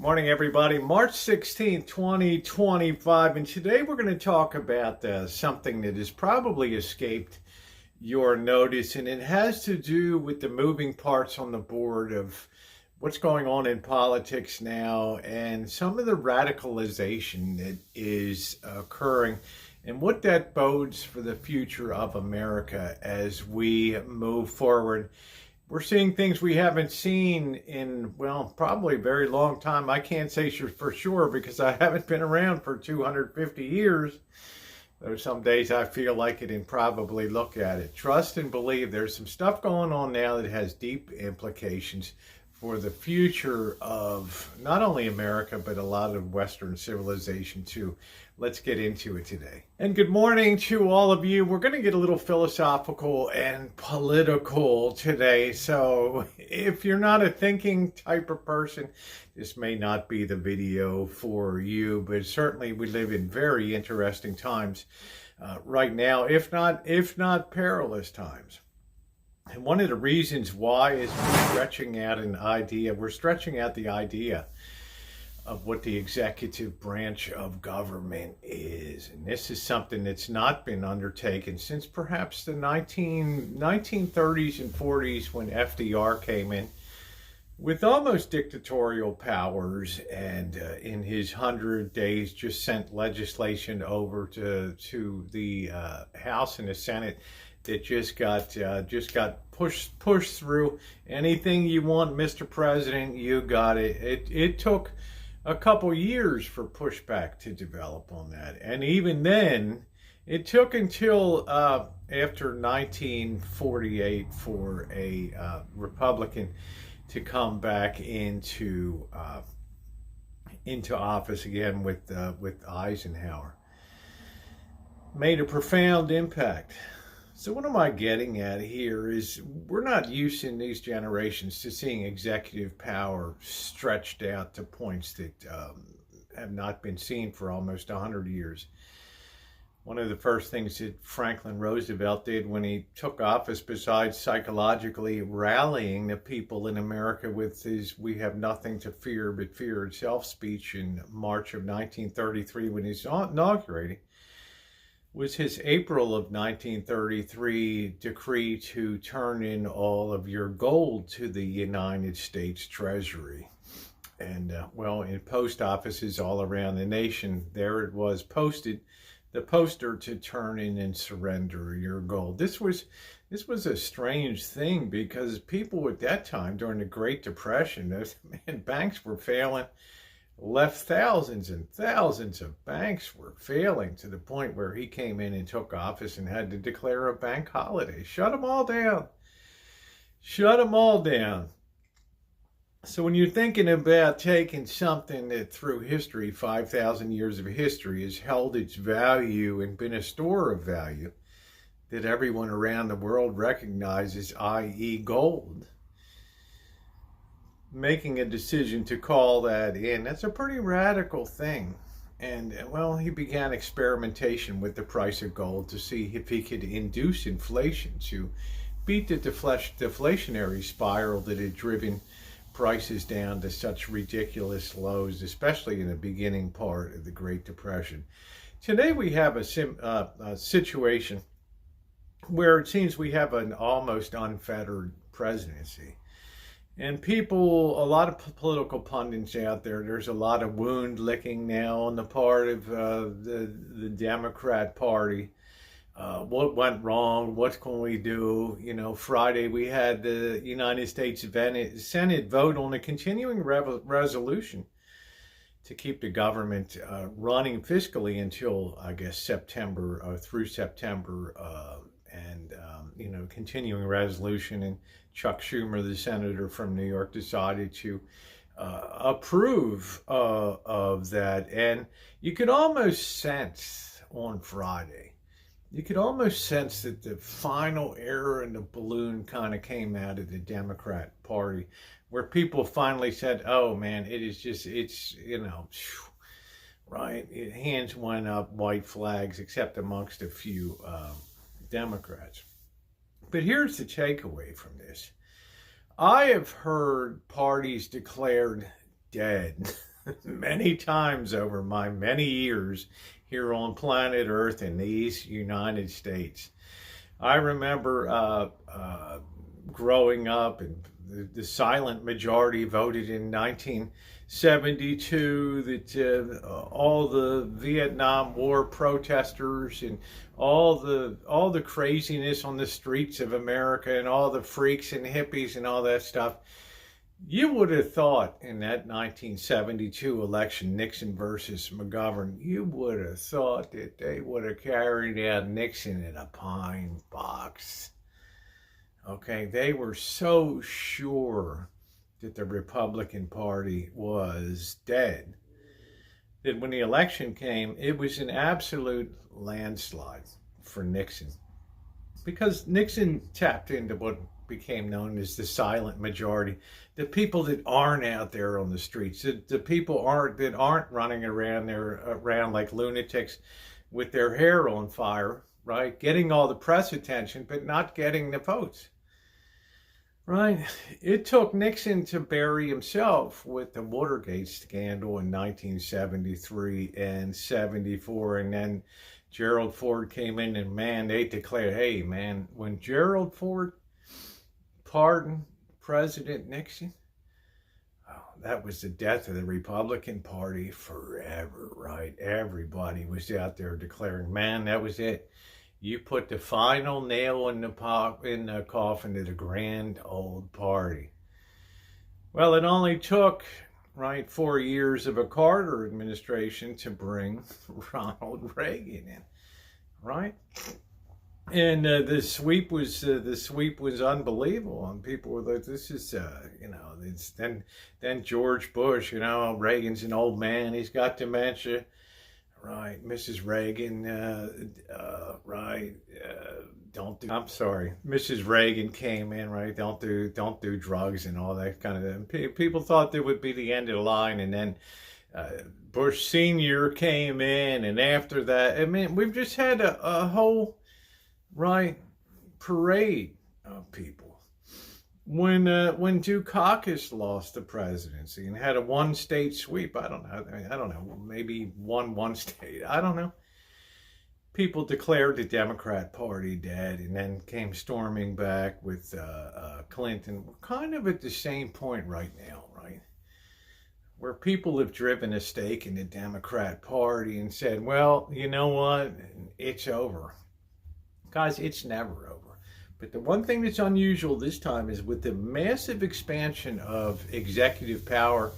Morning, everybody. March 16th, 2025. And today we're going to talk about something that has probably escaped your notice. And it has to do with the moving parts on the board of what's going on in politics now and some of the radicalization that is occurring and what that bodes for the future of America as we move forward. We're seeing things we haven't seen in, well, probably a very long time. I can't say for sure because I haven't been around for 250 years. Though some days I feel like it and probably look at it. Trust and believe there's some stuff going on now that has deep implications for the future of not only America, but a lot of Western civilization too. Let's get into it today. And good morning to all of you. We're going to get a little philosophical and political today. So if you're not a thinking type of person, this may not be the video for you, but certainly we live in very interesting times right now, if not perilous times. And one of the reasons why is we're stretching out the idea of what the executive branch of government is. And this is something that's not been undertaken since perhaps the 1930s and 40s when FDR came in with almost dictatorial powers, and in his 100 days just sent legislation over to the House and the Senate that just got pushed through. Anything you want, Mr. President, you got it. It took a couple years for pushback to develop on that, and even then, it took until after 1948 for a Republican to come back into office again with Eisenhower. Made a profound impact. So what am I getting at here is we're not used in these generations to seeing executive power stretched out to points that have not been seen for almost 100 years. One of the first things that Franklin Roosevelt did when he took office, besides psychologically rallying the people in America with his "we have nothing to fear but fear itself" speech in March of 1933 when he's inaugurating, was his April of 1933 decree to turn in all of your gold to the United States Treasury. And well, in post offices all around the nation, there it was posted, the poster to turn in and surrender your gold. This was a strange thing because people at that time during the Great Depression, banks were failing. Left thousands and thousands of banks were failing to the point where he came in and took office and had to declare a bank holiday. Shut them all down. Shut them all down. So when you're thinking about taking something that through history, 5,000 years of history, has held its value and been a store of value that everyone around the world recognizes, i.e. gold, making a decision to call that in, that's a pretty radical thing. And well, he began experimentation with the price of gold to see if he could induce inflation to beat the deflationary spiral that had driven prices down to such ridiculous lows, especially in the beginning part of the Great Depression. Today we have a situation where it seems we have an almost unfettered presidency. And people, a lot of political pundits out there, there's a lot of wound licking now on the part of the Democrat Party. What went wrong? What can we do? You know, Friday we had the United States Senate vote on a continuing resolution to keep the government running fiscally until, I guess, September, through September, continuing resolution. And Chuck Schumer, the senator from New York, decided to approve of that. And you could almost sense on Friday, that the final air in the balloon kind of came out of the Democrat Party, where people finally said, oh man, right? Hands went up, white flags, except amongst a few Democrats. But here's the takeaway from this. I have heard parties declared dead many times over my many years here on planet Earth in these United States. I remember growing up, and the silent majority voted in 1972 that all the Vietnam War protesters and all the craziness on the streets of America and all the freaks and hippies and all that stuff. You would have thought in that 1972 election, Nixon versus McGovern, you would have thought that they would have carried out Nixon in a pine box. Okay, they were so sure that the Republican Party was dead that when the election came, it was an absolute landslide for Nixon. Because Nixon tapped into what became known as the silent majority, the people that aren't out there on the streets, the people that aren't running around like lunatics with their hair on fire, right? Getting all the press attention, but not getting the votes, right? It took Nixon to bury himself with the Watergate scandal in 1973 and 74, and then Gerald Ford came in and, man, they declared, hey, man, when Gerald Ford pardoned President Nixon, oh, that was the death of the Republican Party forever, right? Everybody was out there declaring, man, that was it. You put the final nail in the coffin to the grand old party. Well, it only took, right, 4 years of a Carter administration to bring Ronald Reagan in, right? And the sweep was unbelievable, and people were like, "This is, It's then George Bush, Reagan's an old man, he's got dementia, right? Mrs. Reagan, Mrs. Reagan came in, right? Don't do drugs and all that kind of thing. People thought that would be the end of the line, and then Bush Senior came in, and after that, I mean, we've just had a whole parade of people. When Dukakis lost the presidency and had a one-state sweep, I don't know, maybe one state, I don't know. People declared the Democrat Party dead and then came storming back with Clinton. We're kind of at the same point right now, right? Where people have driven a stake in the Democrat Party and said, well, you know what, it's over. Guys, it's never over. But the one thing that's unusual this time is with the massive expansion of executive power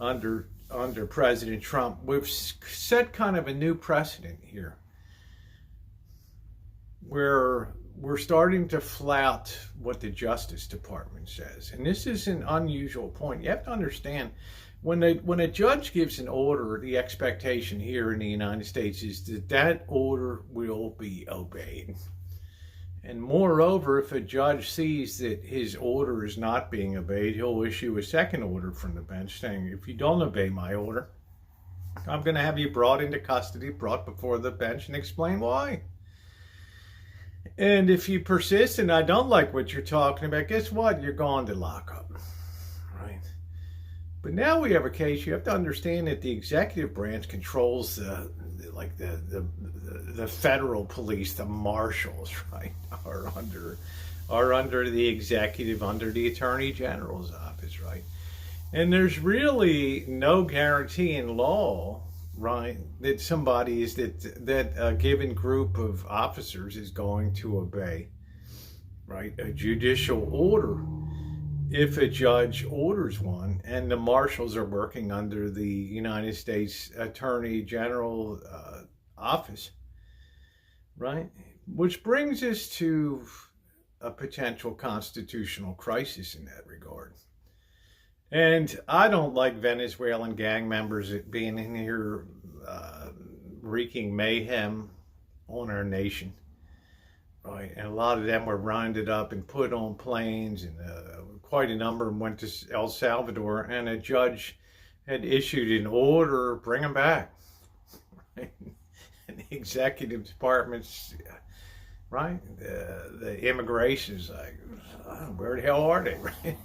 under President Trump, we've set kind of a new precedent here where we're starting to flout what the Justice Department says. And this is an unusual point. You have to understand, when a judge gives an order, the expectation here in the United States is that order will be obeyed. And moreover, if a judge sees that his order is not being obeyed, he'll issue a second order from the bench saying, if you don't obey my order, I'm going to have you brought into custody, brought before the bench, and explain why. And if you persist and I don't like what you're talking about, guess what? You're going to lockup, right? But now we have a case. You have to understand that the executive branch controls the federal police, the marshals, right, are under the executive, under the Attorney General's office, right? And there's really no guarantee in law, right, that somebody is that a given group of officers is going to obey, right, a judicial order if a judge orders one, and the marshals are working under the United States Attorney General office, right? Which brings us to a potential constitutional crisis in that regard. And I don't like Venezuelan gang members being in here wreaking mayhem on our nation, right? And a lot of them were rounded up and put on planes, and quite a number of them went to El Salvador, and a judge had issued an order, bring them back. Right? And the executive department's right? The immigration's like, where the hell are they? Right?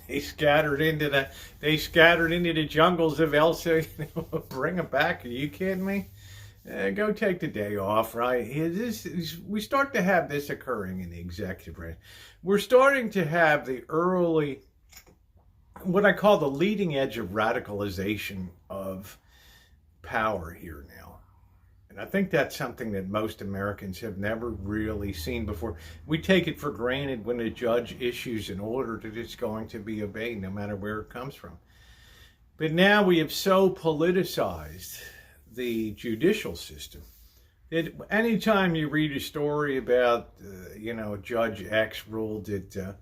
They scattered into the jungles of Elsa. Bring them back. Are you kidding me? Go take the day off, right? We start to have this occurring in the executive branch. We're starting to have the early, what I call the leading edge of radicalization of power here now. And I think that's something that most Americans have never really seen before. We take it for granted when a judge issues an order that it's going to be obeyed, no matter where it comes from. But now we have so politicized the judicial system that anytime you read a story about, Judge X ruled that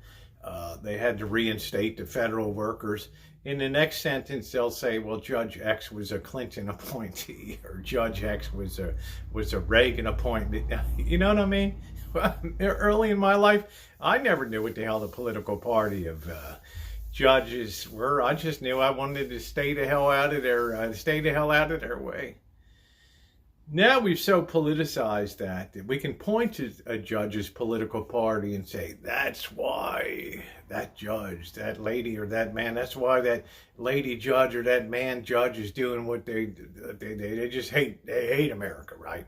they had to reinstate the federal workers, in the next sentence they'll say, well, Judge X was a Clinton appointee, or Judge X was a Reagan appointee. You know what I mean? Early in my life, I never knew what the hell the political party of judges were. I just knew I wanted to stay the hell out of their way. Now we've so politicized that we can point to a judge's political party and say, that's why that judge, that lady or that man, that's why that lady judge or that man judge is doing what they just hate America, right?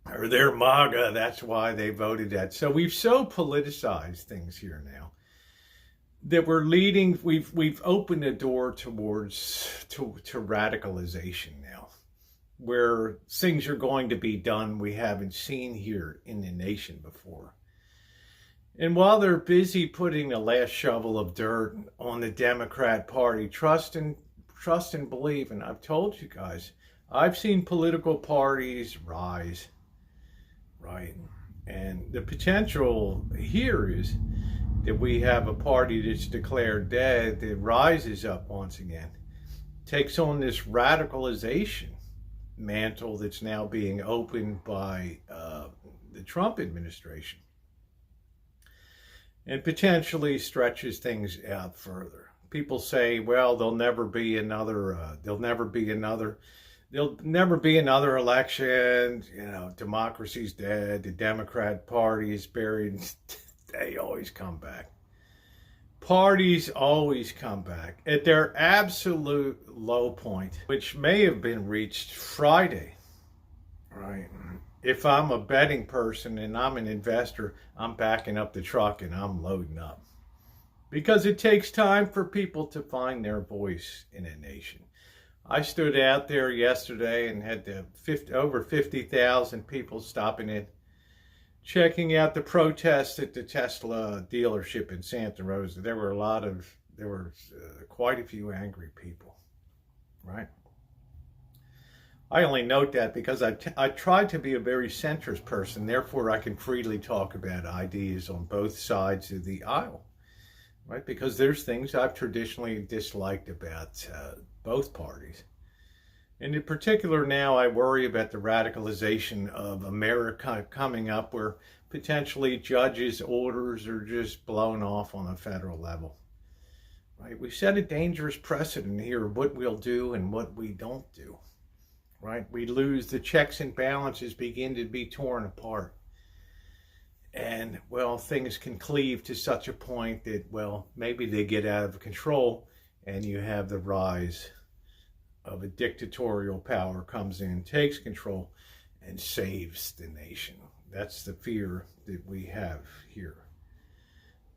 Or they're MAGA, that's why they voted that. So we've so politicized things here now that we've opened the door towards radicalization now, where things are going to be done we haven't seen here in the nation before. And while they're busy putting the last shovel of dirt on the Democrat Party, trust and believe, and I've told you guys, I've seen political parties rise, right? And the potential here is that we have a party that's declared dead that rises up once again, takes on this radicalization mantle that's now being opened by the Trump administration, and potentially stretches things out further. People say, well, there'll never be another election, democracy's dead, the Democrat Party is buried. They always come back. Parties always come back at their absolute low point, which may have been reached Friday, right? If I'm a betting person and I'm an investor, I'm backing up the truck and I'm loading up. Because it takes time for people to find their voice in a nation. I stood out there yesterday and had over 50,000 people stopping in, checking out the protests at the Tesla dealership in Santa Rosa. There were quite a few angry people, right? I only note that because I try to be a very centrist person, therefore I can freely talk about ideas on both sides of the aisle, right? Because there's things I've traditionally disliked about both parties. And in particular now, I worry about the radicalization of America coming up, where potentially judges' orders are just blown off on a federal level. Right? We set a dangerous precedent here of what we'll do and what we don't do. Right? We lose the checks and balances, begin to be torn apart. And, well, things can cleave to such a point that, well, maybe they get out of control and you have the rise of a dictatorial power comes in, takes control, and saves the nation. That's the fear that we have here.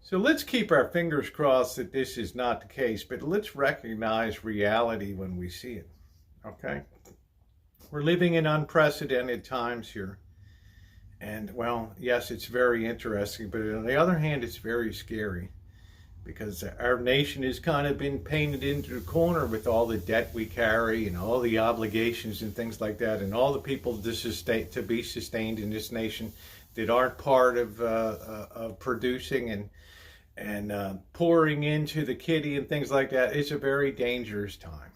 So let's keep our fingers crossed that this is not the case, but let's recognize reality when we see it, okay? We're living in unprecedented times here. And, well, yes, it's very interesting, but on the other hand, it's very scary. Because our nation has kind of been painted into a corner with all the debt we carry and all the obligations and things like that, and all the people to be sustained in this nation that aren't part of producing and pouring into the kitty and things like that. It's a very dangerous time.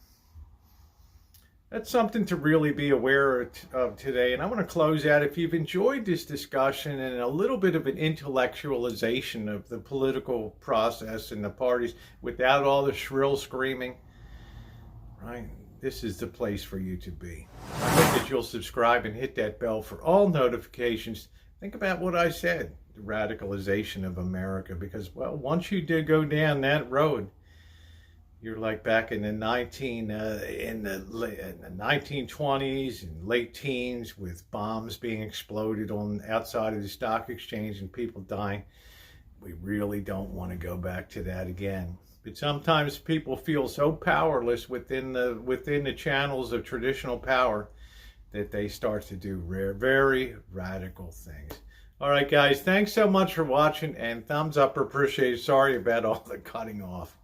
That's something to really be aware of today. And I want to close out. If you've enjoyed this discussion and a little bit of an intellectualization of the political process and the parties without all the shrill screaming, right? this is the place for you to be. I hope that you'll subscribe and hit that bell for all notifications. Think about what I said, the radicalization of America, because, well, once you did go down that road, you're like back in the 1920s and late teens, with bombs being exploded on outside of the stock exchange and people dying. We really don't want to go back to that again. But sometimes people feel so powerless within the channels of traditional power that they start to do very radical things. All right, guys, thanks so much for watching, and thumbs up, appreciate it. Sorry about all the cutting off.